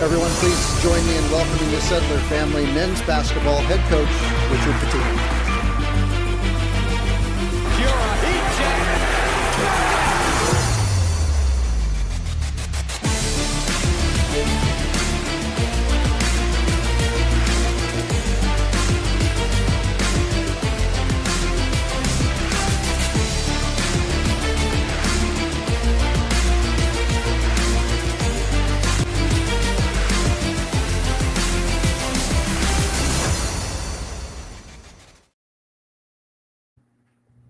Everyone, please join me in welcoming the Settler family men's basketball head coach, Richard Pitino.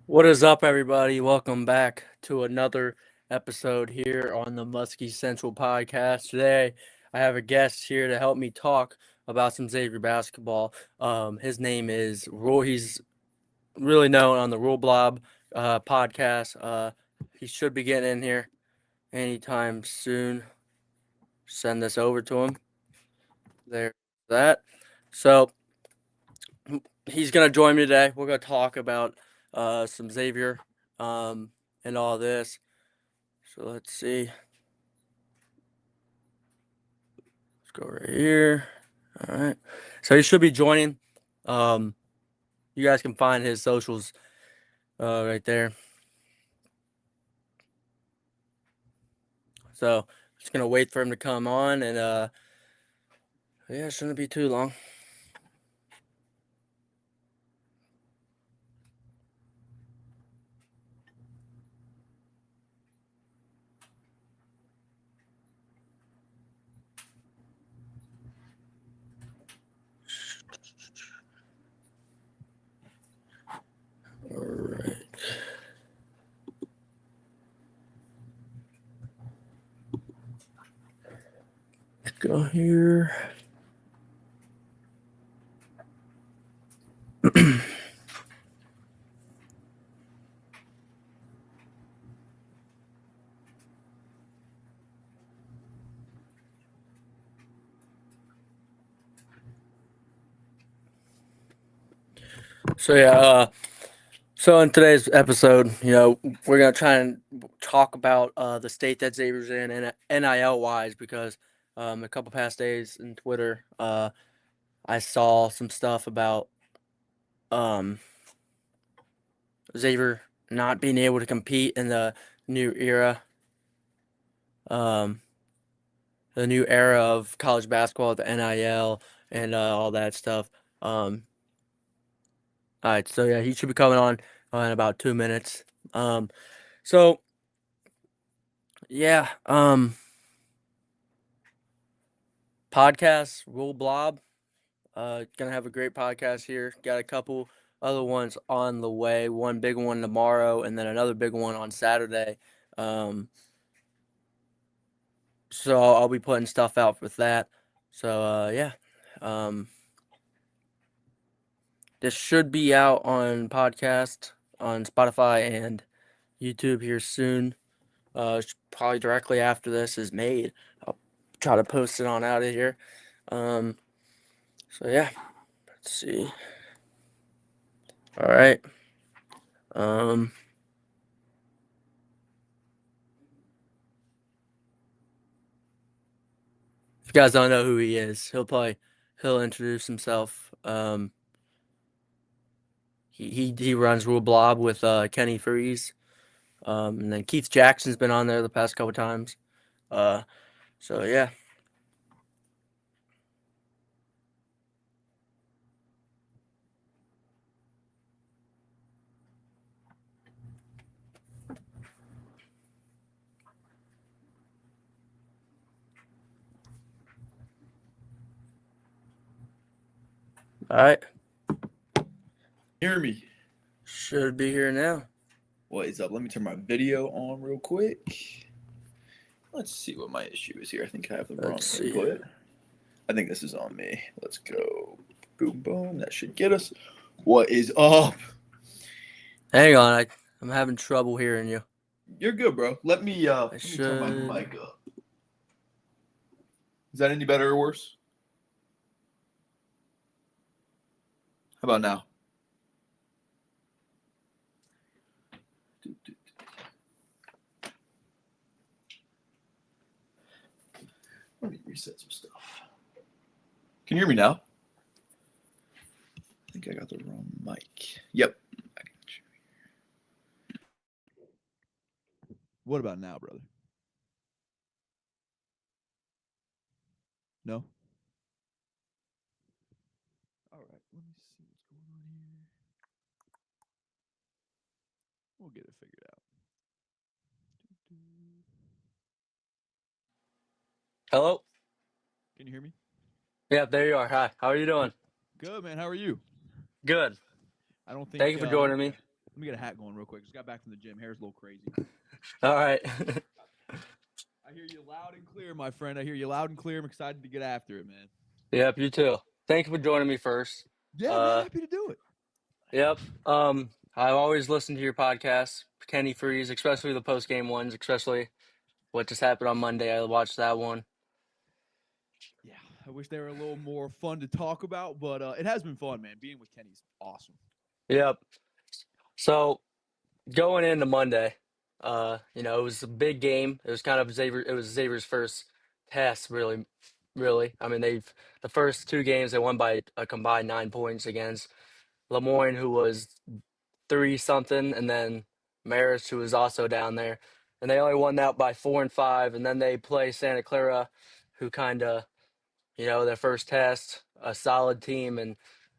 What is up, everybody? Welcome back to another episode here on the Muskie Central podcast. Today, I have a guest here to help me talk about some Xavier basketball. His name is Rule. He's really known on the Blob podcast. He should be getting in here anytime soon. Send this over to him. There's that. So he's gonna join me today. We're gonna talk about some Xavier and all this. So let's see. Let's go right here. All right. So he should be joining. You guys can find his socials right there. So just gonna wait for him to come on, and yeah, it shouldn't be too long. All right. Let's go here. So yeah, so in today's episode, we're gonna try and talk about the state that Xavier's in and NIL wise, because a couple past days in Twitter, I saw some stuff about Xavier not being able to compete in the new era, the new era of college basketball, the NIL and all that stuff. All right, so yeah, he should be coming on in about 2 minutes. So yeah, podcast Blob. Gonna have a great podcast here. Got a couple other ones on the way. One big one tomorrow, and then another big one on Saturday. So I'll be putting stuff out with that. So yeah, this should be out on podcast on Spotify and YouTube here soon. Probably directly after this is made. I'll try to post it on out of here. So yeah, let's see. All right. If you guys don't know who he is, he'll introduce himself. He runs Blob with Kenny Freeze. And then Keith Jackson's been on there the past couple times. So yeah. All right. Hear me? Should be here now. What is up? Let me turn my video on real quick. Let's see what my issue is here. I think I have the wrong input. I think this is on me. Let's go. Boom, boom. That should get us. What is up? Hang on. I'm having trouble hearing you. You're good, bro. Let me turn my mic up. Is that any better or worse? How about now? Let me reset some stuff. Can you hear me now? I think I got the wrong mic. Yep. I got you. What about now, brother? No? All right, let me see what's going on here. We'll get it figured out. Hello? Can you hear me? Yeah, there you are. Hi. How are you doing? Good, man. How are you? Good. I don't think. Thank you for joining me. Let me get a hat going real quick. Just got back from the gym. Hair's a little crazy. All right. I hear you loud and clear, my friend. I hear you loud and clear. I'm excited to get after it, man. Yep, you too. Thank you for joining me first. Yeah, man. Happy to do it. Yep. I've always listened to your podcast, Kenny Freeze, especially the post game ones, especially what just happened on Monday. I watched that one. Yeah, I wish they were a little more fun to talk about, but it has been fun, man. Being with Kenny's awesome. Yep. So going into Monday, it was a big game. It was kind of Xavier's first test, really, really. I mean, the first two games they won by a combined 9 points against Lemoyne, who was 3 something, and then Marist, who was also down there, and they only won that by 4 and 5. And then they play Santa Clara, who kind of, their first test, a solid team, and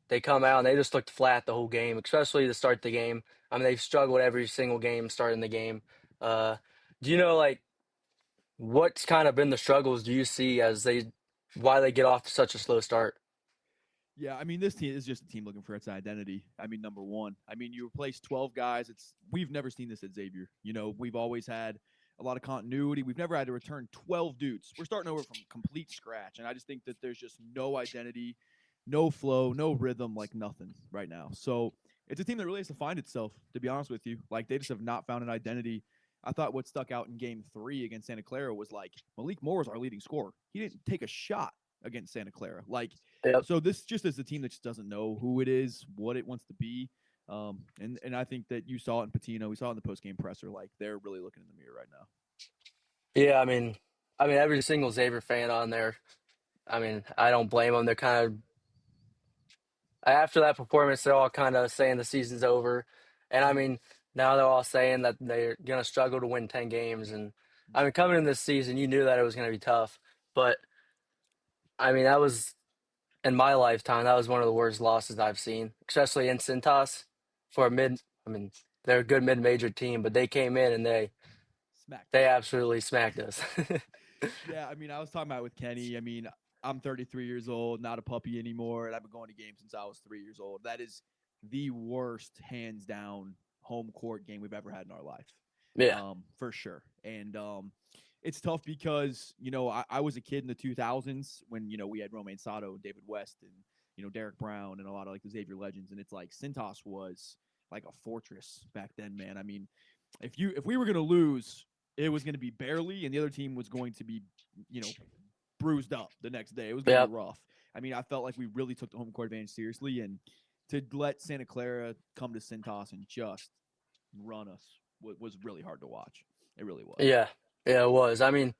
they come out and they just looked flat the whole game, especially to start the game. I mean, they've struggled every single game starting the game. Uh, do you know like what's kind of been the struggles do you see as why they get off to such a slow start? Yeah, I mean, this team is just a team looking for its identity. I mean, number one, you replace 12 guys. We've never seen this at Xavier. We've always had a lot of continuity. We've never had to return 12 dudes. We're starting over from complete scratch, and I just think that there's just no identity, no flow, no rhythm, like nothing right now. So it's a team that really has to find itself, to be honest with you. Like, they just have not found an identity. I thought what stuck out in game 3 against Santa Clara was like Malik Moore was our leading scorer. He didn't take a shot against Santa Clara. Like, Yep. so this just is a team that just doesn't know who it is, what it wants to be. And I think that you saw it in Patino. We saw it in the post-game presser. Like, they're really looking in the mirror right now. Yeah, I mean, every single Xavier fan on there. I mean, I don't blame them. They're kind of after that performance, they're all kind of saying the season's over, and I mean, now they're all saying that they're gonna struggle to win 10 games. And I mean, coming in this season, you knew that it was gonna be tough, but I mean, that was in my lifetime, that was one of the worst losses I've seen, especially in Cintas for a mid. I mean, they're a good mid-major team, but they came in and Smacked. they absolutely smacked us. Yeah, I was talking about with Kenny. I'm 33 years old, not a puppy anymore, and I've been going to games since I was 3 years old. That is the worst, hands down, home court game we've ever had in our life. Yeah, For sure. And it's tough because, I was a kid in the 2000s when, we had Romain Sato, David West, and, Derek Brown and a lot of like the Xavier legends. And it's like Cintas was like a fortress back then, man. I mean, if we were going to lose, it was going to be barely, and the other team was going to be, bruised up the next day. It was going to yep. be rough. I felt like we really took the home court advantage seriously, and to let Santa Clara come to Cintas and just run us was really hard to watch. It really was. Yeah, yeah, it was. I mean,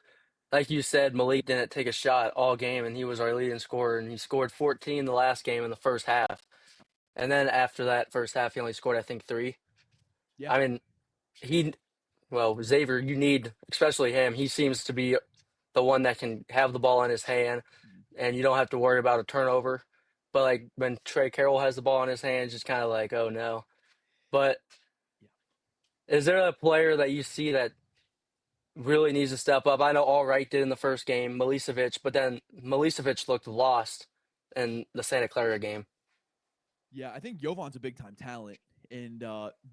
like you said, Malik didn't take a shot all game, and he was our leading scorer, and he scored 14 the last game in the first half. And then after that first half, he only scored, I think, 3. Yeah. I mean, Xavier, you need, especially him, he seems to be the one that can have the ball in his hand, and you don't have to worry about a turnover. But, like, when Trey Carroll has the ball in his hand, it's just kind of like, oh, no. But is there a player that you see that really needs to step up? I know Allright did in the first game, Milicevic, but then Milicevic looked lost in the Santa Clara game. Yeah, I think Jovan's a big time talent, and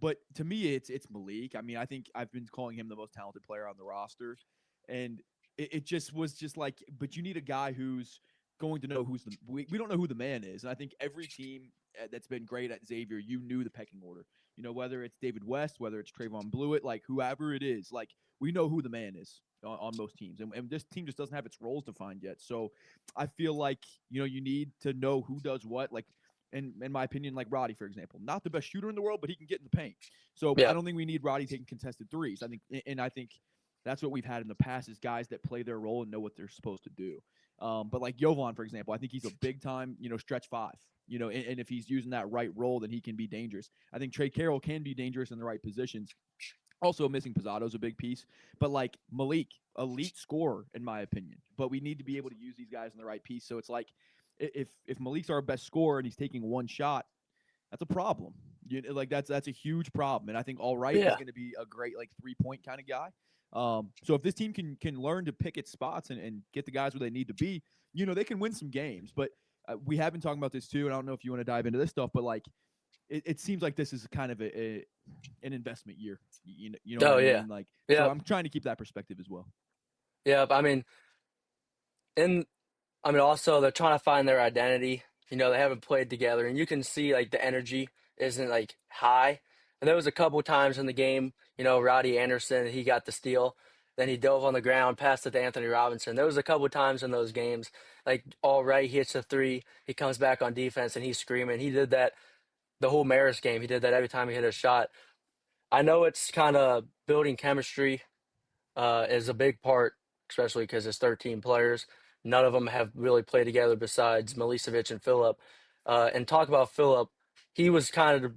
but to me, it's Malik. I think I've been calling him the most talented player on the roster, and it just was just like, but you need a guy who's going to know we don't know who the man is, and I think every team that's been great at Xavier, you knew the pecking order. Whether it's David West, whether it's Trayvon Blewett, like whoever it is, like we know who the man is on most teams, and this team just doesn't have its roles defined yet. So I feel like you need to know who does what, like. In my opinion, like Roddy, for example, not the best shooter in the world, but he can get in the paint. So Yeah. I don't think we need Roddy taking contested threes. I think that's what we've had in the past is guys that play their role and know what they're supposed to do. But like Jovan, for example, I think he's a big time, stretch five. And if he's using that right role, then he can be dangerous. I think Trey Carroll can be dangerous in the right positions. Also, missing Pizzotto is a big piece. But like Malik, elite scorer, in my opinion. But we need to be able to use these guys in the right piece. So it's like if Malik's our best scorer and he's taking one shot, that's a problem. That's a huge problem. And I think All Right is going to be a great 3-point kind of guy. So if this team can learn to pick its spots and get the guys where they need to be, they can win some games. But we have been talking about this too, and I don't know if you want to dive into this stuff, but it seems like this is kind of an investment year. You know what I mean? So I'm trying to keep that perspective as well. Yeah, I mean, also they're trying to find their identity. They haven't played together, and you can see the energy isn't high. And there was a couple times in the game, Roddy Anderson, he got the steal, then he dove on the ground, passed it to Anthony Robinson. There was a couple times in those games, All Right, he hits a three, he comes back on defense and he's screaming. He did that the whole Marist game. He did that every time he hit a shot. I know it's kind of building chemistry is a big part, especially because it's 13 players. None of them have really played together besides Milicevic and Phillip. And talk about Phillip, he was kind of,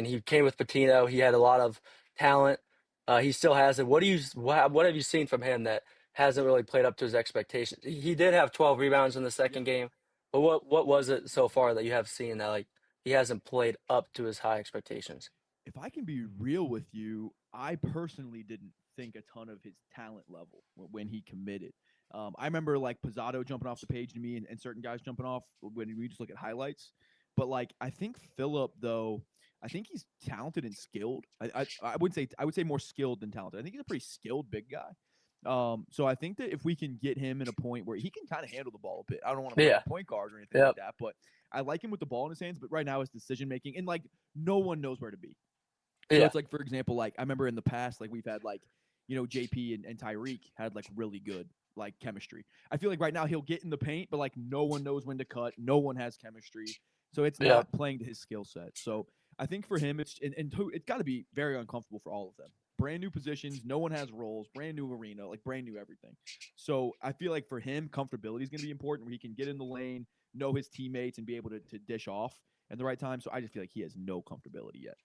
he came with Patino. He had a lot of talent. He still has it. What have you seen from him that hasn't really played up to his expectations? He did have 12 rebounds in the second game, but what was it so far that you have seen that he hasn't played up to his high expectations? If I can be real with you, I personally didn't think a ton of his talent level when he committed. I remember Pizzotto jumping off the page to me and certain guys jumping off when we just look at highlights. But I think Phillip, though, I think he's talented and skilled. I would say more skilled than talented. I think he's a pretty skilled big guy. So I think that if we can get him in a point where he can kind of handle the ball a bit, I don't want to play a point guard or anything like that, but I like him with the ball in his hands. But right now, his decision making and no one knows where to be. So it's for example, I remember in the past, we've had JP and Tyreek had really good chemistry. I feel right now he'll get in the paint, but no one knows when to cut. No one has chemistry. So it's not playing to his skill set. So I think for him, it's got to be very uncomfortable for all of them. Brand new positions, no one has roles, brand new arena, brand new everything. So I feel for him, comfortability is going to be important where he can get in the lane, know his teammates, and be able to dish off at the right time. So I just feel he has no comfortability yet.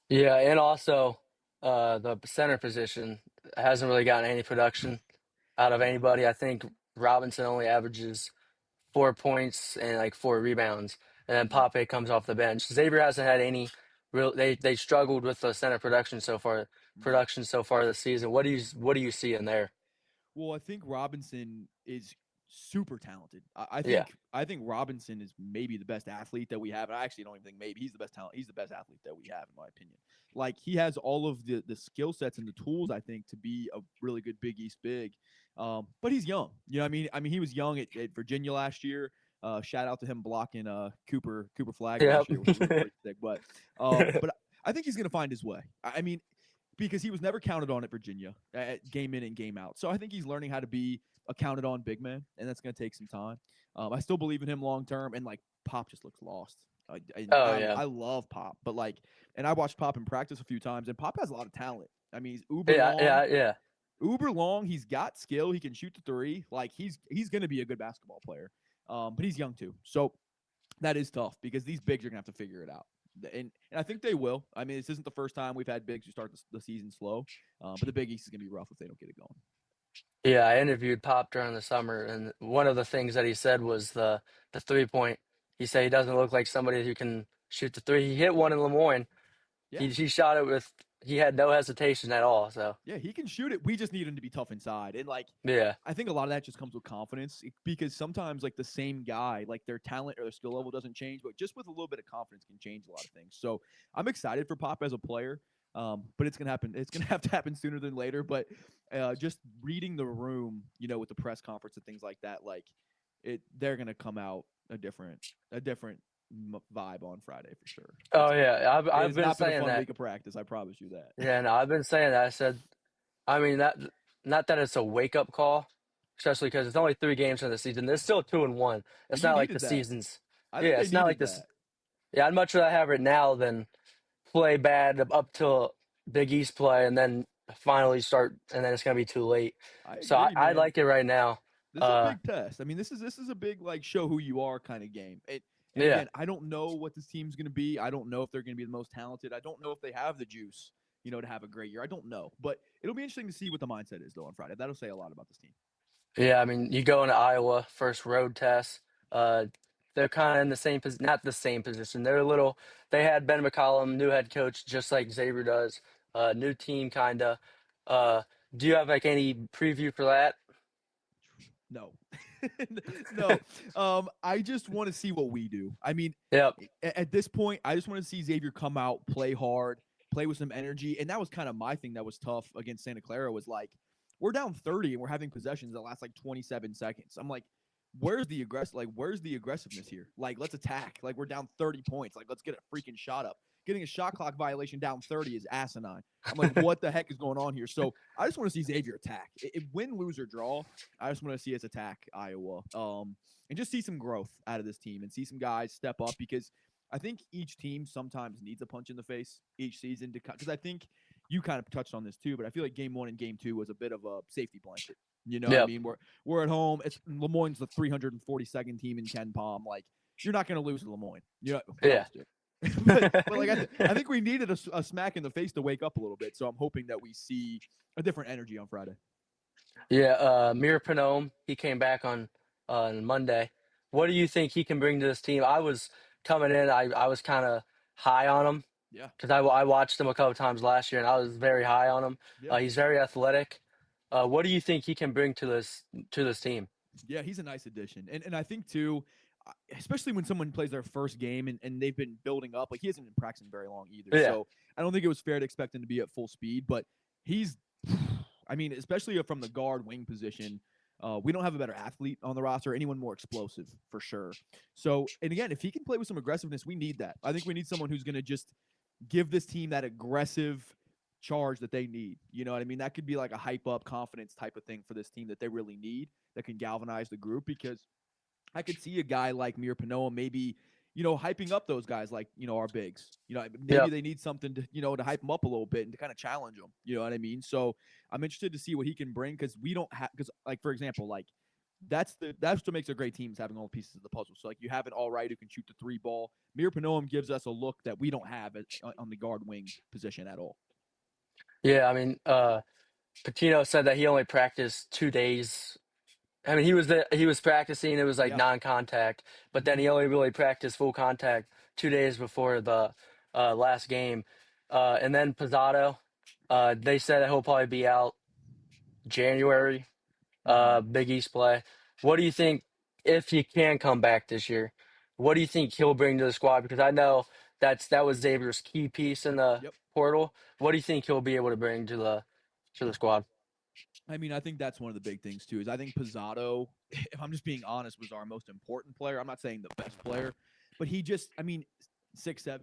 Yeah, and also the center position hasn't really gotten any production out of anybody. I think Robinson only averages 4 points and 4 rebounds, and then Pape comes off the bench. Xavier hasn't had any real. They struggled with the center production so far this season. What do you see in there? Well, I think Robinson is super talented. I think Robinson is maybe the best athlete that we have. And I actually don't even think maybe he's the best talent. He's the best athlete that we have, in my opinion. He has all of the skill sets and the tools, I think, to be a really good Big East big. But he's young. You know what I mean? He was young at Virginia last year. Shout out to him blocking Cooper Flag last year, which was pretty sick. But I think he's going to find his way. Because he was never counted on at Virginia, game in and game out. So I think he's learning how to be a counted on big man, and that's going to take some time. I still believe in him long term, and Pop just looks lost. I love Pop, but and I watched Pop in practice a few times, and Pop has a lot of talent. He's uber long. Uber long. He's got skill. He can shoot the three. He's going to be a good basketball player. But he's young too, so that is tough because these bigs are going to have to figure it out. And I think they will. This isn't the first time we've had bigs who start the season slow, but the Big East is going to be rough if they don't get it going. Yeah, I interviewed Pop during the summer, and one of the things that he said was the 3-point. He said he doesn't look like somebody who can shoot the three. He hit one in Lemoyne. Yeah. He shot it he had no hesitation at all. So yeah, he can shoot it. We just need him to be tough inside. And I think a lot of that just comes with confidence because sometimes the same guy, their talent or their skill level doesn't change, but just with a little bit of confidence can change a lot of things. So I'm excited for Pop as a player. But it's going to happen. It's going to have to happen sooner than later. But just reading the room, with the press conference and things like that, they're going to come out a different vibe on Friday for sure. I've been not saying been a fun that. Week of practice, I promise you that. Yeah, no, I've been saying that. I said, that not that it's a wake up call, especially because it's only 3 games in the season. There's still 2-1. It's not like the season's. It's not like this. Yeah, I'd much rather have it now than play bad up till Big East play and then finally start, and then it's gonna be too late. I like it right now. This is a big test. I mean, this is a big like show who you are kind of game. And again, I don't know what this team's going to be. I don't know if they're going to be the most talented. I don't know if they have the juice, to have a great year. I don't know, but it'll be interesting to see what the mindset is though on Friday. That'll say a lot about this team. Yeah, I mean, you go into Iowa, first road test. They're kind of in the same position, not the same position. They had Ben McCollum, new head coach, just like Xavier does. New team, kind of. Uh, do you have like any preview for that? No, no. I just want to see what we do. I mean, Yep. At this point, I just want to see Xavier come out, play hard, play with some energy, and that was kind of my thing that was tough against Santa Clara. Was like, we're down 30 and we're having possessions that last like 27 seconds. I'm like, where's the aggressiveness here? Like, let's attack. Like, we're down 30 points. Like, let's get a freaking shot up. Getting a shot clock violation down 30 is asinine. I'm like, what the heck is going on here? So I just want to see Xavier attack. Win, lose, or draw, I just want to see us attack Iowa. And just see some growth out of this team and see some guys step up, because I think each team sometimes needs a punch in the face each season because I think you kind of touched on this too, but I feel like game 1 and game 2 was a bit of a safety blanket. You know what I mean? We're at home. Lemoyne's the 342nd team in Ken Palm. Like, you're not going to lose to Lemoyne. But like I think we needed a smack in the face to wake up a little bit. So I'm hoping that we see a different energy on Friday. Yeah, Mir Panome, he came back on Monday. What do you think he can bring to this team? I was coming in, I was kind of high on him. Yeah. Because I watched him a couple times last year, and I was very high on him. Yeah. He's very athletic. What do you think he can bring to this team? Yeah, he's a nice addition. And I think, too, especially when someone plays their first game and they've been building up, like he hasn't been practicing very long either. Yeah. So I don't think it was fair to expect him to be at full speed, but especially from the guard wing position, we don't have a better athlete on the roster, anyone more explosive for sure. So, and again, if he can play with some aggressiveness, we need that. I think we need someone who's going to just give this team that aggressive charge that they need. You know what I mean? That could be like a hype up confidence type of thing for this team that they really need, that can galvanize the group, because I could see a guy like Mir Panoa maybe, hyping up those guys like, our bigs. Maybe they need something to, to hype them up a little bit and to kind of challenge them. You know what I mean? So I'm interested to see what he can bring, because we don't have, because like, for example, like that's what makes a great team, is having all the pieces of the puzzle. So like you have an all right who can shoot the 3 ball. Mir Panoa gives us a look that we don't have on the guard wing position at all. Yeah, I mean, Patino said that he only practiced 2 days. I mean, he was practicing. It was like non-contact, but then he only really practiced full contact 2 days before the last game. And then Pizzato, they said that he'll probably be out January. Big East play. What do you think, if he can come back this year? What do you think he'll bring to the squad? Because I know that was Xavier's key piece in the portal. What do you think he'll be able to bring to the squad? I mean, I think that's one of the big things too. Is I think Pizzato, if I'm just being honest, was our most important player. I'm not saying the best player, but he just, 6'7".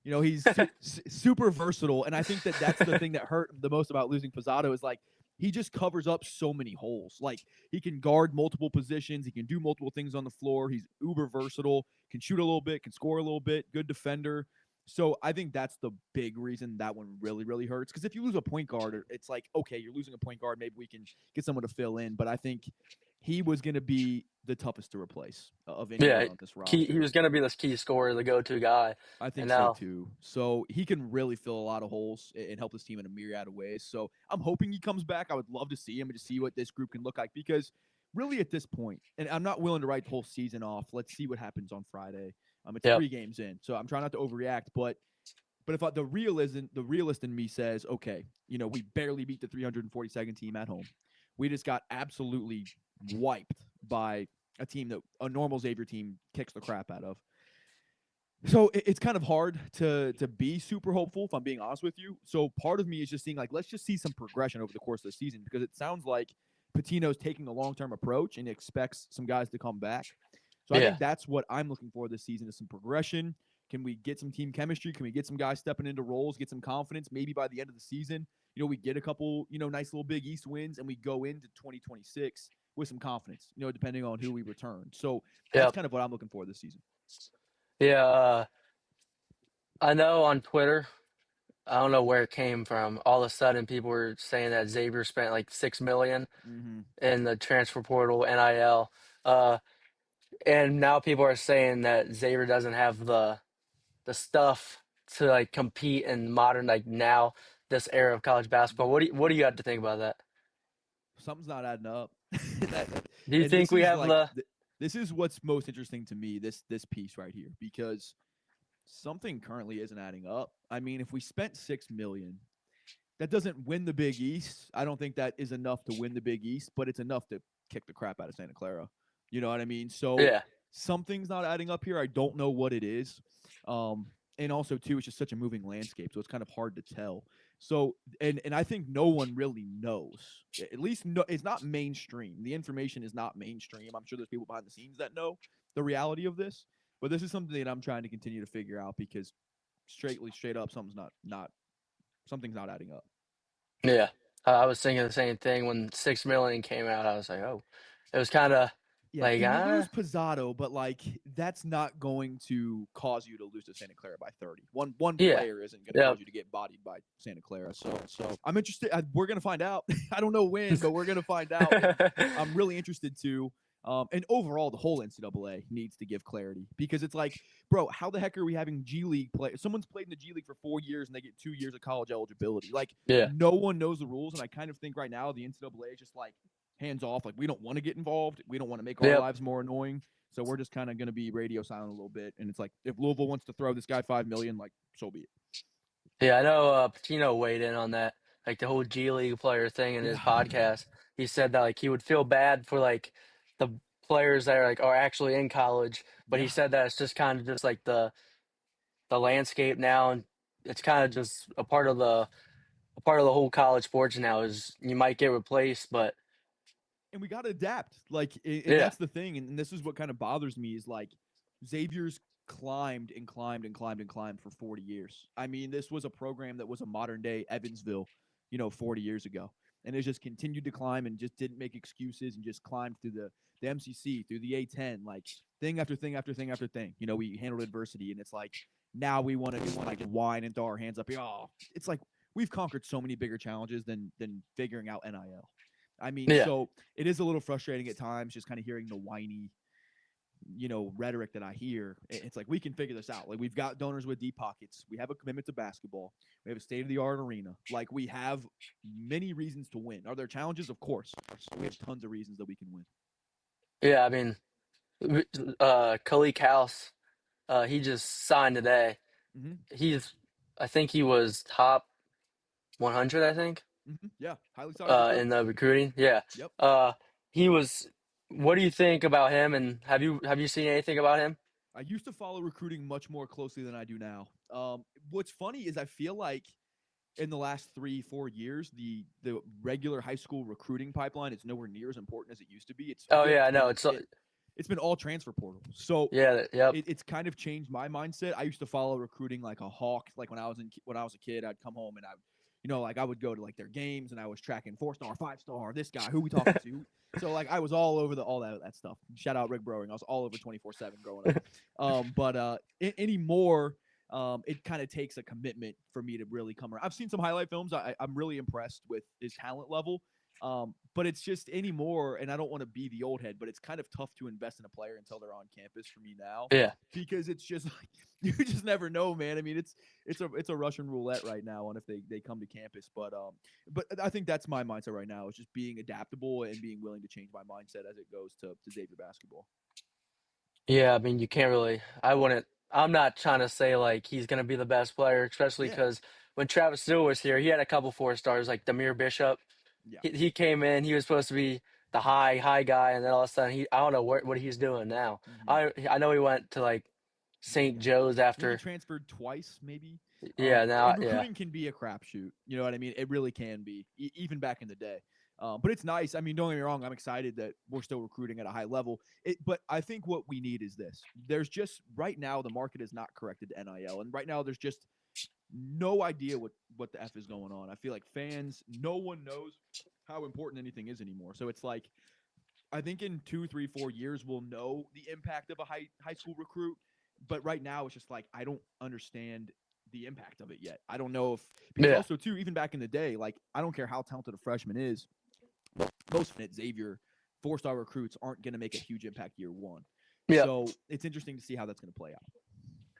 He's super versatile, and I think that's the thing that hurt the most about losing Pizzato, is like he just covers up so many holes. Like, he can guard multiple positions, he can do multiple things on the floor. He's uber versatile, can shoot a little bit, can score a little bit, good defender. So I think that's the big reason that one really, really hurts. Because if you lose a point guard, it's like, okay, you're losing a point guard. Maybe we can get someone to fill in. But I think he was going to be the toughest to replace of anyone on this roster. He was going to be this key scorer, the go-to guy. I think so too. So he can really fill a lot of holes and help this team in a myriad of ways. So I'm hoping he comes back. I would love to see him and to see what this group can look like, because really at this point, and I'm not willing to write the whole season off. Let's see what happens on Friday. It's 3 games in, so I'm trying not to overreact. But if the realist in me says, okay, we barely beat the 342nd team at home. We just got absolutely wiped by a team that a normal Xavier team kicks the crap out of. So it's kind of hard to be super hopeful, if I'm being honest with you. So part of me is just seeing, like, let's just see some progression over the course of the season, because it sounds like Patino's taking a long-term approach and expects some guys to come back. So I think that's what I'm looking for this season, is some progression. Can we get some team chemistry? Can we get some guys stepping into roles, get some confidence? Maybe by the end of the season, we get a couple, nice little Big East wins, and we go into 2026 with some confidence, depending on who we return. So that's kind of what I'm looking for this season. Yeah. I know on Twitter, I don't know where it came from. All of a sudden, people were saying that Xavier spent like 6 million Mm-hmm. in the transfer portal NIL, and now people are saying that Xavier doesn't have the stuff to like compete in modern like now this era of college basketball. What do you have to think about that? Something's not adding up. Do you And think this we is have like the? this is what's most interesting to me, this piece right here, because something currently isn't adding up. I mean, if we spent 6 million, that doesn't win the Big East. I don't think that is enough to win the Big East, but it's enough to kick the crap out of Santa Clara. You know what I mean? So Yeah, something's not adding up here. I don't know what it is. Um, and also too, it's just such a moving landscape, so it's kind of hard to tell. So, and I think no one really knows. At least no, it's not mainstream. The information is not mainstream. I'm sure there's people behind the scenes that know the reality of this, but this is something that I'm trying to continue to figure out because straight up, something's not adding up. yeah. I was thinking the same thing when 6 million came out. I was like, oh, it was kind of Yeah, like and you lose Pizzato, but like that's not going to cause you to lose to Santa Clara by 30. One yeah, player isn't going to yeah. cause you to get bodied by Santa Clara. So I'm interested. We're going to find out. I don't know when, but we're going to find out. And I'm really interested to. And overall, the whole NCAA needs to give clarity because it's like, bro, how the heck are we having G League play? Someone's played in the G League for 4 years and they get 2 years of college eligibility. Like, Yeah. no one knows the rules, and I kind of think right now the NCAA is just like hands off. Like, we don't want to get involved. We don't want to make our Yep. lives more annoying. So we're just kind of going to be radio silent a little bit. And it's like, if Louisville wants to throw this guy 5 million, like, so be it. Yeah, I know Patino weighed in on that, like the whole G League player thing in his Yeah. podcast. He said that like he would feel bad for like the players that are actually in college, but he Yeah. said that it's just kind of just like the landscape now, and it's kind of just a part of the whole college sports now is you might get replaced, but And we got to adapt. Like, and yeah, that's the thing. And this is what kind of bothers me is like Xavier's climbed and climbed and climbed and climbed for 40 years. I mean, this was a program that was a modern day Evansville, 40 years ago. And it just continued to climb and just didn't make excuses and just climbed through the MCC, through the A10, like thing after thing after thing after thing. We handled adversity, and it's like now we want to just like whine and throw our hands up. Oh, it's like we've conquered so many bigger challenges than figuring out NIL. I mean, yeah, so it is a little frustrating at times, just kind of hearing the whiny, rhetoric that I hear. It's like we can figure this out. Like, we've got donors with deep pockets. We have a commitment to basketball. We have a state of the art arena. Like, we have many reasons to win. Are there challenges? Of course. We have tons of reasons that we can win. yeah. I mean, Khalid House, he just signed today. Mm-hmm. I think he was top 100. I think. Mm-hmm. Yeah, highly sought after recruit. In the recruiting. Yeah. Yep. He was. What do you think about him? And have you seen anything about him? I used to follow recruiting much more closely than I do now. What's funny is I feel like in the last 3-4 years, the regular high school recruiting pipeline is nowhere near as important as it used to be. I Oh feel like yeah, I know. it's been all transfer portal. So Yeah. Yep. it's kind of changed my mindset. I used to follow recruiting like a hawk. Like when I was a kid, I'd come home and like I would go to like their games and I was tracking 4-star, 5-star, this guy, who we talking to. So like I was all over all that stuff. Shout out Rick Browing. I was all over 24/7 growing up. But anymore, it kind of takes a commitment for me to really come around. I've seen some highlight films. I'm really impressed with his talent level. But it's just anymore, and I don't want to be the old head, but it's kind of tough to invest in a player until they're on campus for me now. Yeah. Because it's just like you just never know, man. I mean, it's a Russian roulette right now on if they come to campus. But I think that's my mindset right now is just being adaptable and being willing to change my mindset as it goes to Xavier basketball. Yeah. I mean, you can't really. I wouldn't. I'm not trying to say like he's gonna be the best player, especially Yeah, because when Travis Steele was here, he had a couple 4 stars like Demir Bishop. yeah. He came in. He was supposed to be the high guy, and then all of a sudden I don't know what he's doing now. Mm-hmm. I know he went to like St. Joe's I think he after. transferred twice, maybe. Yeah. Now. And Yeah. recruiting can be a crapshoot. You know what I mean? It really can be, even back in the day. But it's nice. I mean, don't get me wrong. I'm excited that we're still recruiting at a high level. But I think what we need is this. There's just right now the market is not corrected to NIL, and right now there's just no idea what the F is going on. I feel like fans, no one knows how important anything is anymore. So it's like I think in 2, 3, 4 years we'll know the impact of a high school recruit. But right now it's just like I don't understand the impact of it yet. I don't know if because Yeah. also too, even back in the day, like I don't care how talented a freshman is, most at Xavier 4-star recruits aren't going to make a huge impact year one. Yeah. So it's interesting to see how that's going to play out.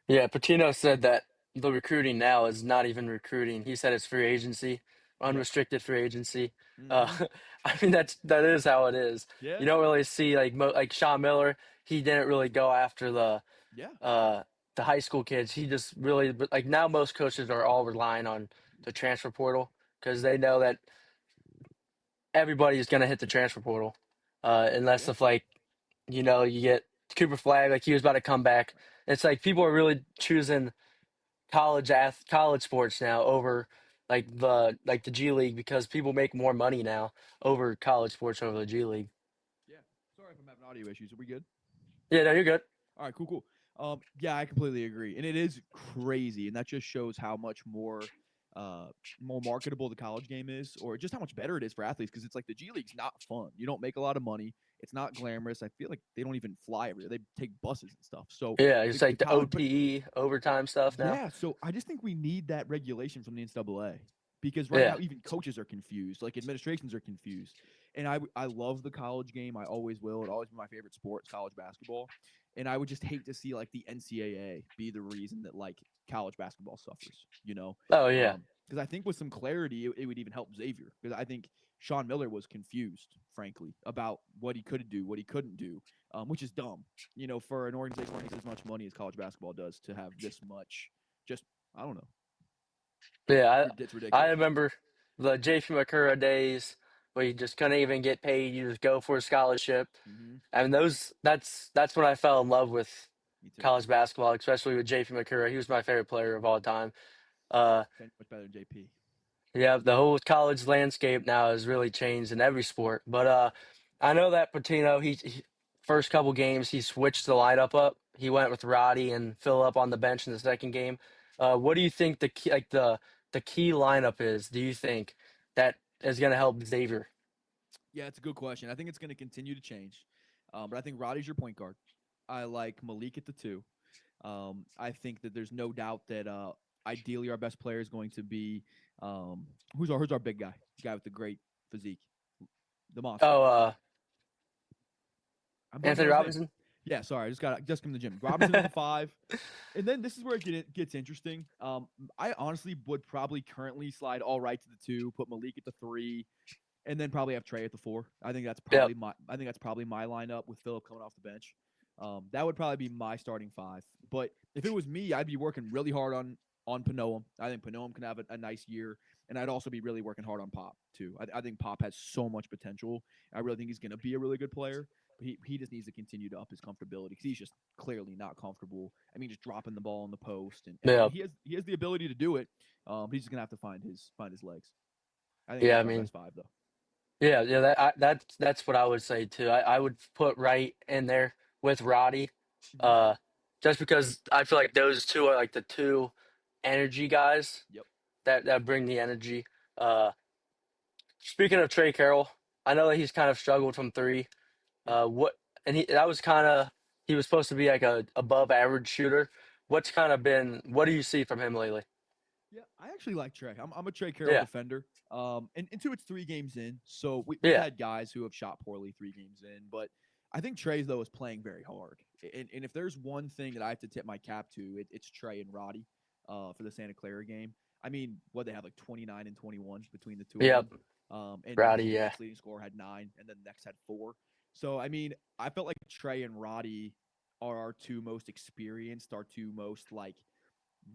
Yeah. Patino said that the recruiting now is not even recruiting. He said it's free agency, unrestricted free agency. Mhm. I mean, that is how it is. Yeah. You don't really see like Sean Miller. He didn't really go after Yeah. the high school kids. He just really like now most coaches are all relying on the transfer portal because they know that everybody's gonna hit the transfer portal, unless Yeah. if like you get Cooper Flag like he was about to come back. It's like people are really choosing college sports now over like the G League because people make more money now over college sports over the G League. Yeah. Sorry if I'm having audio issues. Are we good? Yeah, no, you're good. All right, cool. Yeah, I completely agree, and it is crazy, and that just shows how much more marketable the college game is, or just how much better it is for athletes. Because it's like the G League's not fun. You don't make a lot of money. It's not glamorous. I feel like they don't even fly everywhere. They take buses and stuff. So Yeah, it's like the college, but OTE overtime stuff now. yeah, so I just think we need that regulation from the NCAA because right Yeah, now even coaches are confused, like administrations are confused. And I love the college game. I always will. It always be my favorite sport, college basketball. And I would just hate to see like the NCAA be the reason that like college basketball suffers, you know? oh yeah, Because I think with some clarity, it would even help Xavier. Because I think Sean Miller was confused, frankly, about what he could do, what he couldn't do, which is dumb. You know, for an organization that makes as much money as college basketball does to have this much, just I don't know, yeah. it's I ridiculous. remember the JP McCurra days where you just couldn't even get paid. You just go for a scholarship. Mm-hmm. And that's when I fell in love with Me too. college basketball, especially with JP McCurra. He was my favorite player of all time. Uh, Much better than JP. yeah, the whole college landscape now has really changed in every sport. But I know that Patino, he first couple games he switched the lineup up. He went with Roddy and Phillip on the bench in the second game. What do you think the key, like the key lineup is? Do you think that is going to help Xavier? Yeah, it's a good question. I think it's going to continue to change, but I think Roddy's your point guard. I like Malik at the two. I think that there's no doubt that ideally our best player is going to be who's our big guy, the guy with the great physique, the monster. Oh, I'm blanking Anthony on his name. Robinson. Yeah, sorry, I just come to the gym. Robinson at the five, and then this is where it gets interesting. I honestly would probably currently slide all right to the two, put Malik at the three, and then probably have Trey at the four. I think that's Yep. probably my lineup with Phillip coming off the bench. That would probably be my starting five. But if it was me, I'd be working really hard on Panoam. I think Panoam can have a nice year, and I'd also be really working hard on Pop too. I think Pop has so much potential. I really think he's going to be a really good player. But he just needs to continue to up his comfortability because he's just clearly not comfortable. I mean, just dropping the ball in the post, and Yeah. he has the ability to do it. But he's just gonna have to find his legs. I think Yeah, I that's our mean, best five though. yeah, yeah. That's what I would say too. I would put Wright in there with Roddy, uh, just because I feel like those two are like the two energy guys Yep. that bring the energy. Uh, Speaking of Trey Carroll, I know that he's kind of struggled from three. Yeah. What and that was kind of he was supposed to be like a above average shooter. What's kind of been what do you see from him lately? Yeah, I actually like Trey. I'm a Trey Carroll Yeah, defender. And two, it's 3 games in, so we've yeah, had guys who have shot poorly 3 games in, but I think Trey though is playing very hard. And if there's one thing that I have to tip my cap to, it's Trey and Roddy, for the Santa Clara game. I mean, what they have like 29 and 21 between the two of yep. them. And I Rowdy, think the yeah, next leading scorer had 9, and then the next had 4. So I mean, I felt like Trey and Roddy are our two most experienced, our two most like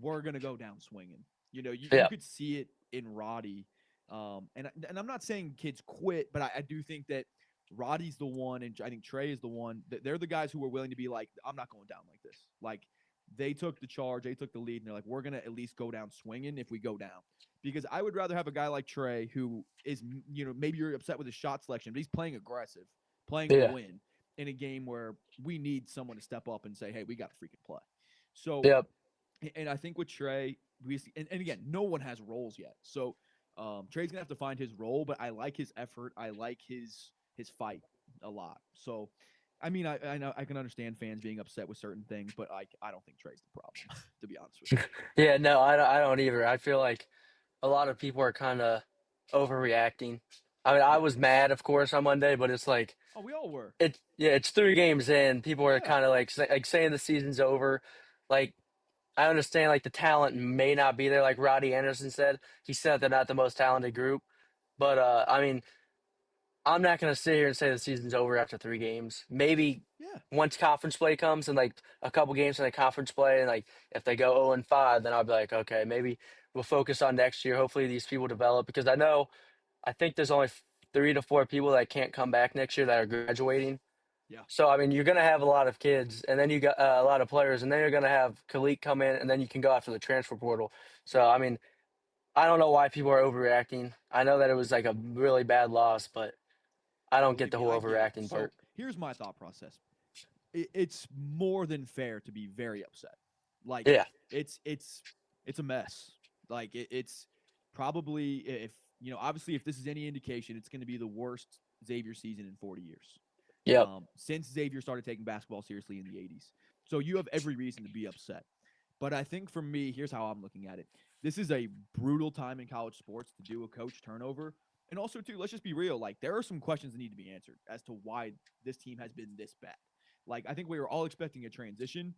we're gonna go down swinging. You know, you yeah, could see it in Roddy. And I'm not saying kids quit, but I do think that Roddy's the one, and I think Trey is the one. That they're the guys who are willing to be like, I'm not going down like this. Like they took the charge, they took the lead, and they're like, we're gonna at least go down swinging if we go down. Because I would rather have a guy like Trey who is, maybe you're upset with his shot selection, but he's playing aggressive, playing to yeah, win in a game where we need someone to step up and say, hey, we got to freaking play. So, yep, and I think with Trey, and again, no one has roles yet. So Trey's gonna have to find his role, but I like his effort. I like his fight a lot. So I mean, I know I can understand fans being upset with certain things, but I don't think Trey's the problem, to be honest with you. Yeah, no, I don't either. I feel like a lot of people are kind of overreacting. I mean, I Yeah. was mad, of course, on Monday, but it's like Oh, we all were. it's 3 games in. People are Yeah. kind of like saying the season's over. Like I understand, like the talent may not be there. Like Roddy Anderson said, he said they're not the most talented group. But I mean, I'm not gonna sit here and say the season's over after 3 games. Maybe Yeah. once conference play comes and like a couple games in the conference play, and like if they go 0-5, then I'll be like, okay, maybe we'll focus on next year. Hopefully these people develop because I think there's only 3 to 4 people that can't come back next year that are graduating. Yeah. So I mean, you're gonna have a lot of kids, and then you got a lot of players, and then you're gonna have Khalid come in, and then you can go after the transfer portal. So I mean, I don't know why people are overreacting. I know that it was like a really bad loss, but I don't get Believe the me, whole I get it. overreacting So part. here's my thought process. It's more than fair to be very upset. Like Yeah, it's a mess. Like it's probably if obviously if this is any indication, it's going to be the worst Xavier season in 40 years. yep, Since Xavier started taking basketball seriously in the 80s. So you have every reason to be upset. But I think for me, here's how I'm looking at it. This is a brutal time in college sports to do a coach turnover. And also, too, let's just be real. Like, there are some questions that need to be answered as to why this team has been this bad. Like, I think we were all expecting a transition.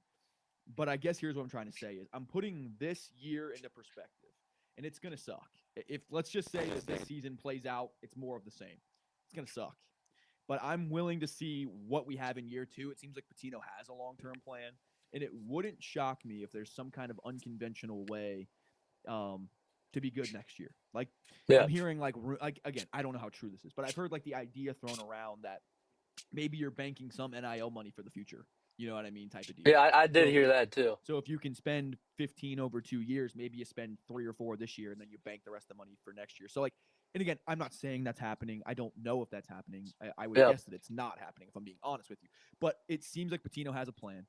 But I guess here's what I'm trying to say is I'm putting this year into perspective. And it's going to suck. If let's just say that this season plays out, it's more of the same. It's going to suck. But I'm willing to see what we have in year 2. It seems like Pitino has a long-term plan, and it wouldn't shock me if there's some kind of unconventional way to be good next year. Like yeah, I'm hearing like again, I don't know how true this is, but I've heard like the idea thrown around that maybe you're banking some NIL money for the future. You know what I mean? Type of deal. yeah. I did So hear that too. so if you can spend 15 over 2 years, maybe you spend 3 or 4 this year and then you bank the rest of the money for next year. So like, and again, I'm not saying that's happening. I don't know if that's happening. I would Yep. guess that it's not happening if I'm being honest with you. But it seems like Pitino has a plan.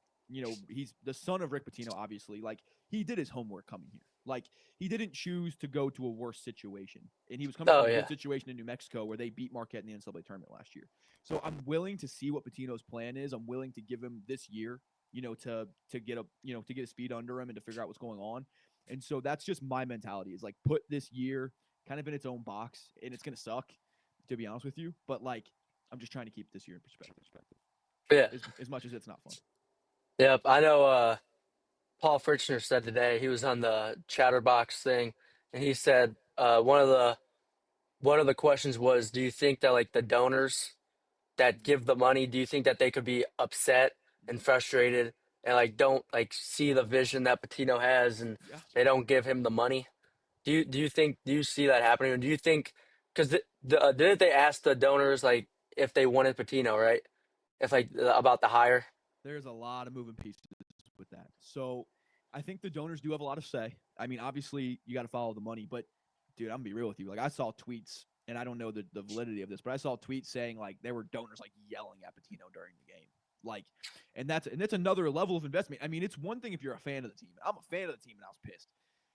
He's the son of Rick Pitino, obviously. Like he did his homework coming here. Like he didn't choose to go to a worse situation. And he was coming Oh from a yeah, good situation in New Mexico where they beat Marquette in the NCAA tournament last year. So I'm willing to see what Pitino's plan is. I'm willing to give him this year to get to get his feet under him and to figure out what's going on. And so that's just my mentality is like put this year kind of in its own box, and it's gonna suck, to be honest with you. But like I'm just trying to keep this year in perspective. yeah, As much as it's not fun. yep. I know. Paul Fritchner said today he was on the Chatterbox thing, and he said one of the questions was, do you think that like the donors that give the money, do you think that they could be upset and frustrated and like don't like see the vision that Patino has and Yeah. they don't give him the money? Do you see that happening? Or do you think because didn't they ask the donors like if they wanted Patino, right? If like about the hire? There's a lot of moving pieces with that. So I think the donors do have a lot of say. I mean, obviously you got to follow the money, but dude, I'm gonna be real with you. Like I saw tweets, and I don't know the validity of this, but I saw tweets saying like there were donors like yelling at Patino during the game. Like, and that's another level of investment. I mean, it's one thing if you're a fan of the team. I'm a fan of the team, and I was pissed.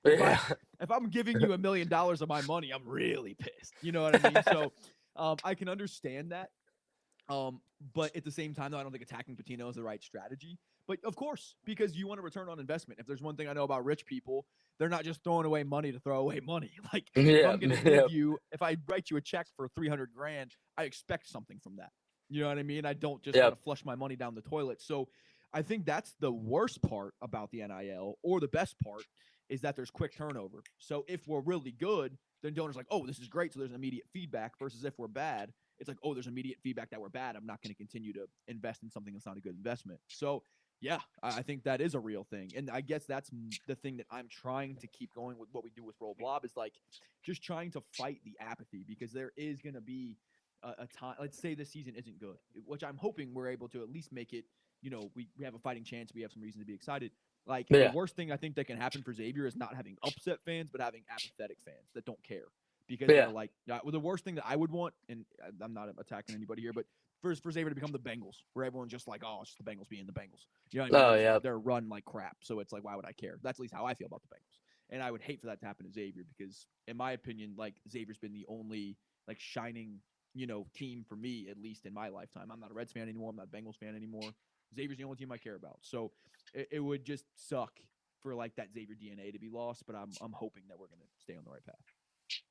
Yeah, If I'm giving you $1 million of my money, I'm really pissed. You know what I mean? So I can understand that. But at the same time, though, I don't think attacking Patino is the right strategy. But of course, because you want a return on investment. If there's one thing I know about rich people, they're not just throwing away money to throw away money. Like if yeah, I'm going to yeah, if I write you a check for 300 grand, I expect something from that. You know what I mean? I don't just yeah, want to flush my money down the toilet. So I think that's the worst part about the NIL, or the best part is that there's quick turnover. So if we're really good, then donors like, oh, this is great. So there's an immediate feedback versus if we're bad, it's like, oh, there's immediate feedback that we're bad. I'm not going to continue to invest in something that's not a good investment. So yeah, I think that is a real thing. And I guess that's the thing that I'm trying to keep going with what we do with Roll Blob is like just trying to fight the apathy, because there is going to be a time, let's say this season isn't good, which I'm hoping we're able to at least make it, we have a fighting chance. We have some reason to be excited. Like the yeah, worst thing I think that can happen for Xavier is not having upset fans, but having apathetic fans that don't care, because yeah, they're like, well, the worst thing that I would want, and I'm not attacking anybody here, but for Xavier to become the Bengals, where everyone's just like, oh, it's just the Bengals being the Bengals. You know what I mean? oh yeah, They're run like crap, so it's like, why would I care? That's at least how I feel about the Bengals. And I would hate for that to happen to Xavier, because in my opinion, like Xavier's been the only like shining team for me, at least in my lifetime. I'm not a Reds fan anymore. I'm not a Bengals fan anymore. Xavier's the only team I care about. So it would just suck for like that Xavier DNA to be lost, but I'm hoping that we're going to stay on the right path.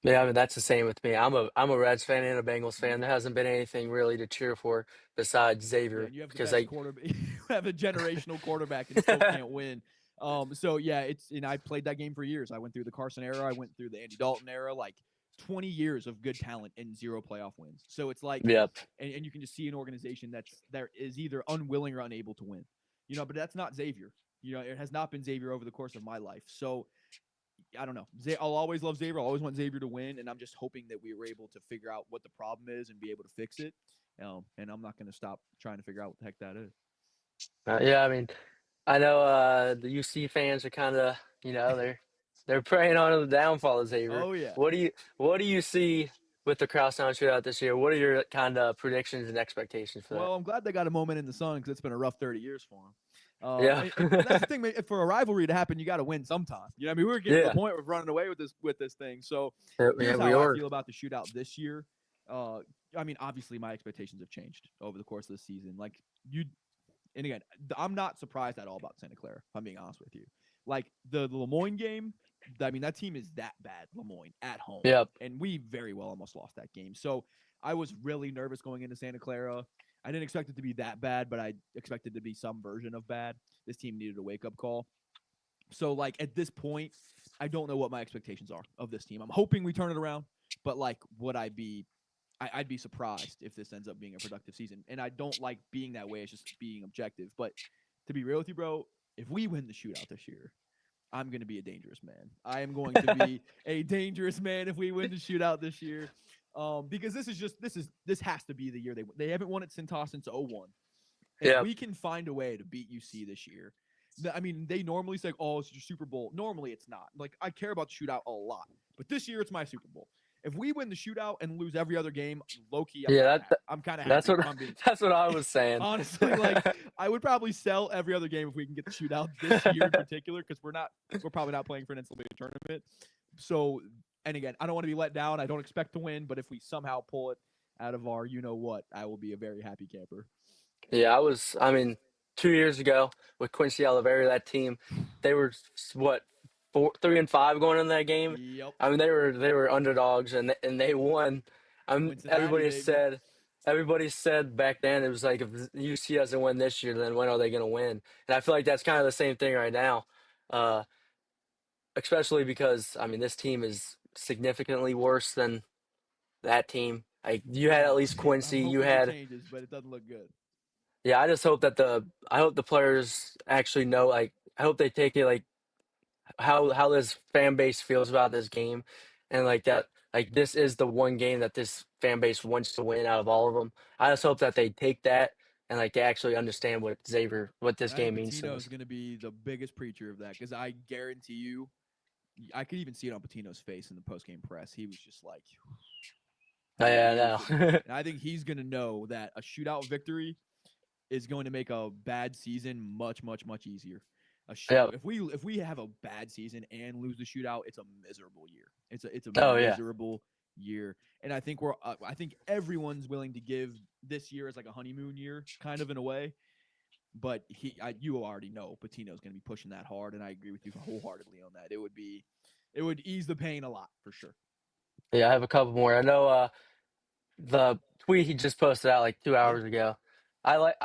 Yeah, I mean that's the same with me. I'm a Reds fan and a Bengals fan. Mhm. There hasn't been anything really to cheer for besides Yeah, Xavier and you have the because best quarterback. You have a generational quarterback and still can't win. So yeah, and I played that game for years. I went through the Carson era. I went through the Andy Dalton era. Like 20 years of good talent and 0 playoff wins. So it's like, Yep. and you can just see an organization that is either unwilling or unable to win. But that's not Xavier. It has not been Xavier over the course of my life. So I don't know. I'll always love Xavier. I'll always want Xavier to win, and I'm just hoping that we were able to figure out what the problem is and be able to fix it. And I'm not going to stop trying to figure out what the heck that is. Yeah, I mean, I know the UC fans are kind of, they're preying on the downfall of Xavier. Oh yeah. What do you see with the Crosstown shootout this year? What are your kind of predictions and expectations for that? Well, I'm glad they got a moment in the sun because it's been a rough 30 years for them. Yeah. And that's the thing. For a rivalry to happen, you got to win sometime. I mean, we were getting to Yeah. the point of running away with this thing. So Yeah, here's we how I are. feel about the shootout this year. I mean, obviously, my expectations have changed over the course of the season. And again, I'm not surprised at all about Santa Clara, if I'm being honest with you. Like the Lemoyne game, I mean, that team is that bad, Lemoyne, at home. Yep. And we very well almost lost that game. So I was really nervous going into Santa Clara. I didn't expect it to be that bad, but I expected it to be some version of bad. This team needed a wake-up call. So, at this point, I don't know what my expectations are of this team. I'm hoping we turn it around, but, would I be I'd be surprised if this ends up being a productive season. And I don't like being that way. It's just being objective. But to be real with you, bro, if we win the shootout this year, I'm going to be a dangerous man. I am going to be a dangerous man if we win the shootout this year. Because this has to be the year they haven't won it since 01. If Yep. we can find a way to beat UC this year, I mean, they normally say, "Oh, it's your Super Bowl." Normally, it's not. I care about the shootout a lot, but this year it's my Super Bowl. If we win the shootout and lose every other game, low key, I'm kind of happy. That's what if I'm being that's what I was saying. honestly, I would probably sell every other game if we can get the shootout this year in particular, because we're probably not playing for an NCAA tournament. So, and again, I don't want to be let down. I don't expect to win, but if we somehow pull it out of our, what, I will be a very happy camper. Yeah, I mean, 2 years ago with Quincy Oliveri, that team, they were what 3-5 going in that game. Yep. I mean, they were underdogs and they won. Cincinnati, baby. Everybody said back then it was like if UC doesn't win this year, then when are they going to win? And I feel like that's kind of the same thing right now, uh, especially because I mean this team is significantly worse than that team. Like you had at least I'm Quincy, you hoping it had. changes, but it doesn't look good. Yeah, I hope the players actually know, like I hope they take it like how this fan base feels about this game, and like that, like this is the one game that this fan base wants to win out of all of them. I just hope that they take that and like they actually understand what this And I think game means to Patino us. is going to be the biggest preacher of that, because I guarantee you, I could even see it on Patino's face in the post-game press. He was just like, Yeah, I know. and I think he's going to know that a shootout victory is going to make a bad season much, much, much easier. Yeah. If we have a bad season and lose the shootout, it's a miserable year. It's a Oh, yeah. miserable year. And I think I think everyone's willing to give this year as like a honeymoon year, kind of in a way. But you already know Patino's going to be pushing that hard, and I agree with you wholeheartedly on that. It would ease the pain a lot for sure. Yeah, I have a couple more. I know the tweet he just posted out like 2 hours ago.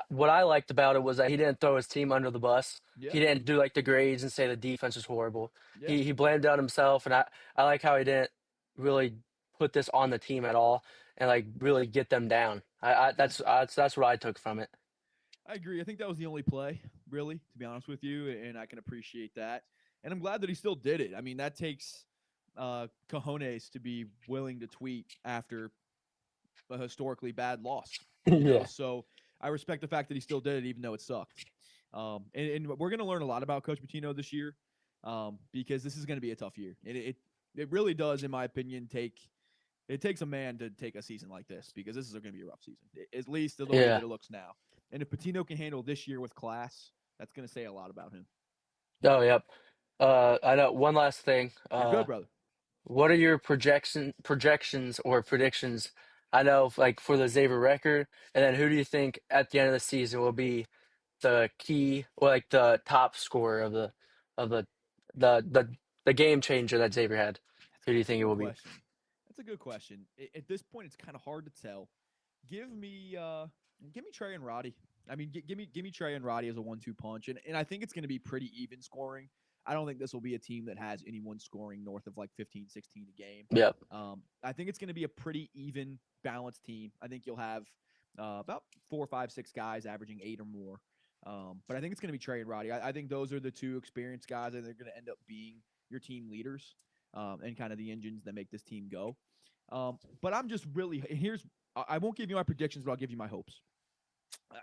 What I liked about it was that he didn't throw his team under the bus. Yeah. He didn't do like the grades and say the defense is horrible. Yeah. He blamed it on himself, and I like how he didn't really put this on the team at all and like really get them down. That's what I took from it. I agree. I think that was the only play, really, to be honest with you, and I can appreciate that. And I'm glad that he still did it. I mean, that takes cojones to be willing to tweet after a historically bad loss. Yeah. So I respect the fact that he still did it, even though it sucked. And we're going to learn a lot about Coach Pitino this year, because this is going to be a tough year. And it really does, in my opinion, it takes a man to take a season like this, because this is going to be a rough season, at least the way that it looks now. And if Pitino can handle this year with class, that's going to say a lot about him. Oh, yep. I know one last thing. You're good, brother. What are your projections or predictions I know, like for the Xavier record, and then who do you think at the end of the season will be the key or like the top scorer of the game changer that Xavier had? Who do you That's a think it good will be? question. That's a good question. At this point, it's kind of hard to tell. Give me Trey and Roddy. I mean, give me Trey and Roddy as a 1-2 punch, and I think it's going to be pretty even scoring. I don't think this will be a team that has anyone scoring north of like 15, 16 a game. Yep. I think it's going to be a pretty even, balanced team. I think you'll have about 4, 5, 6 guys averaging 8 or more. But I think it's going to be Trey and Roddy. I think those are the two experienced guys, and they're going to end up being your team leaders and kind of the engines that make this team go. But I'm just really I won't give you my predictions, but I'll give you my hopes.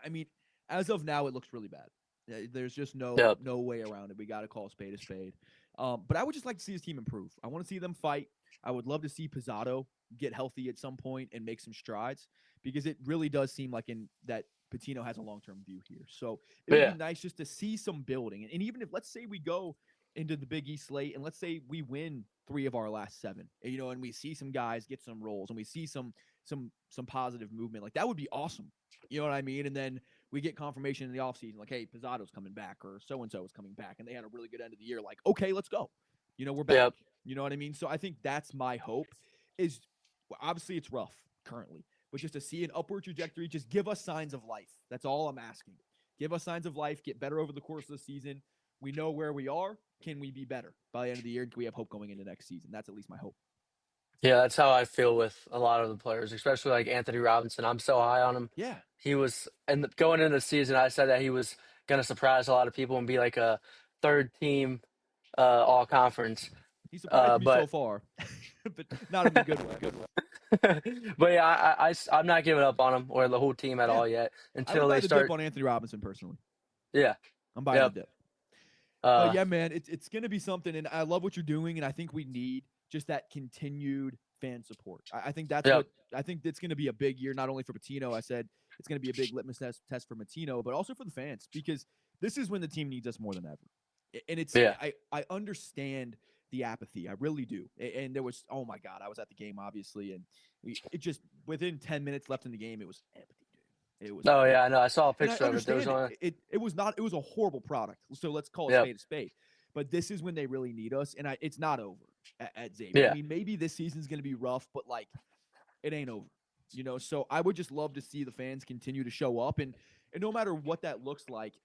I mean, as of now, it looks really bad. There's just no way around it. We got to call a spade a spade. But I would just like to see his team improve. I want to see them fight. I would love to see Pizzato get healthy at some point and make some strides, because it really does seem like that Pitino has a long-term view here. So it would be nice just to see some building. And even if, let's say we go into the Big East slate and let's say we win 3 of our last 7, and we see some guys get some roles and we see some positive movement, like that would be awesome. You know what I mean? And then we get confirmation in the offseason, like, hey, Pizzato's coming back or so-and-so is coming back, and they had a really good end of the year. Like, okay, let's go. We're back. Yep. You know what I mean? So I think that's my hope is, obviously it's rough currently, but just to see an upward trajectory, just give us signs of life. That's all I'm asking. Give us signs of life, get better over the course of the season. We know where we are. Can we be better by the end of the year? Can we have hope going into next season? That's at least my hope. Yeah, that's how I feel with a lot of the players, especially like Anthony Robinson. I'm so high on him. Yeah. He was, and going into the season, I said that he was going to surprise a lot of people and be like a third team all conference. He surprised me so far, but not in a good way. But yeah, I'm not giving up on him or the whole team at all yet until they start. Dip on Anthony Robinson personally. Yeah, I'm buying the dip. But yeah, man, it's going to be something, and I love what you're doing, and I think we need just that continued fan support. I think that's what I think it's going to be a big year, not only for Pitino. I said it's going to be a big litmus test for Pitino, but also for the fans, because this is when the team needs us more than ever. And it's I understand the apathy. I really do. And there was, oh my God, I was at the game, obviously, and it just, within 10 minutes left in the game, it was empty, dude. It was. Oh yeah, I know. I saw a picture of it. There was it was not. It was a horrible product. So let's call it spade a spade. But this is when they really need us, and it's not over at Xavier. I mean, maybe this season's going to be rough, but like, it ain't over. So I would just love to see the fans continue to show up, and no matter what that looks like,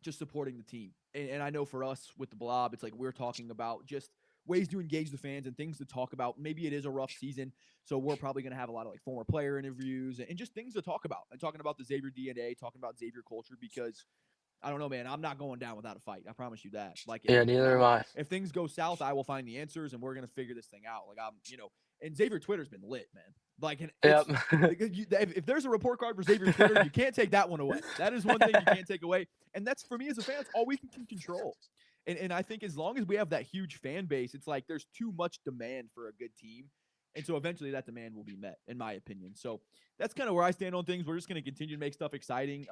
just supporting the team. And I know for us with the Blob, it's like we're talking about just ways to engage the fans and things to talk about. Maybe it is a rough season, so we're probably going to have a lot of like former player interviews and just things to talk about, and talking about the Xavier DNA, talking about Xavier culture, because I don't know, man, I'm not going down without a fight. I promise you that. Like, neither am I. If things go south, I will find the answers, and we're going to figure this thing out. Like, and Xavier Twitter's been lit, man. Like, if there's a report card for Xavier Twitter, you can't take that one away. That is one thing you can't take away. And that's, for me as a fan, it's all we can control. And I think as long as we have that huge fan base, it's like there's too much demand for a good team. And so eventually that demand will be met, in my opinion. So that's kind of where I stand on things. We're just going to continue to make stuff exciting.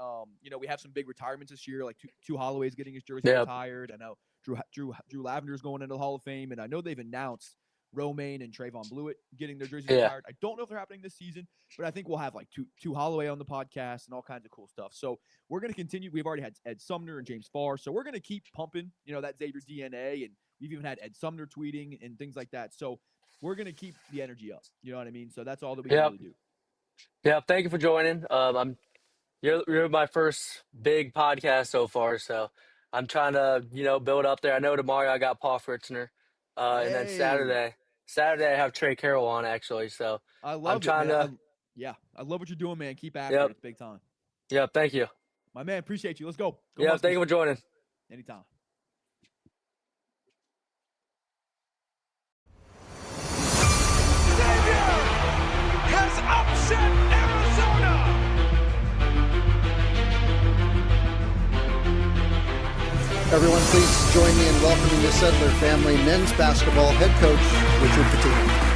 We have some big retirements this year, like two Holloway's getting his jersey retired. I know Drew Lavender's going into the Hall of Fame, and I know they've announced Romaine and Trayvon Blewett getting their jerseys retired. I don't know if they're happening this season, but I think we'll have like two Holloway on the podcast and all kinds of cool stuff. So we're going to continue. We've already had Ed Sumner and James Farr, so we're going to keep pumping, that Xavier DNA, and we've even had Ed Sumner tweeting and things like that. So we're going to keep the energy up. You know what I mean? So that's all that we can really do. Yeah, thank you for joining. You're my first big podcast so far, so I'm trying to, build up there. I know tomorrow I got Paul Fritzner, and then Saturday I have Trey Carroll on, actually. So I love it, man. I love what you're doing, man. Keep after it. It's big time. Yeah, thank you. My man, appreciate you. Let's go. Thank you for joining. Anytime. Has upset Arizona. Everyone, please join me in welcoming the Settler family men's basketball head coach, Richard Pitino.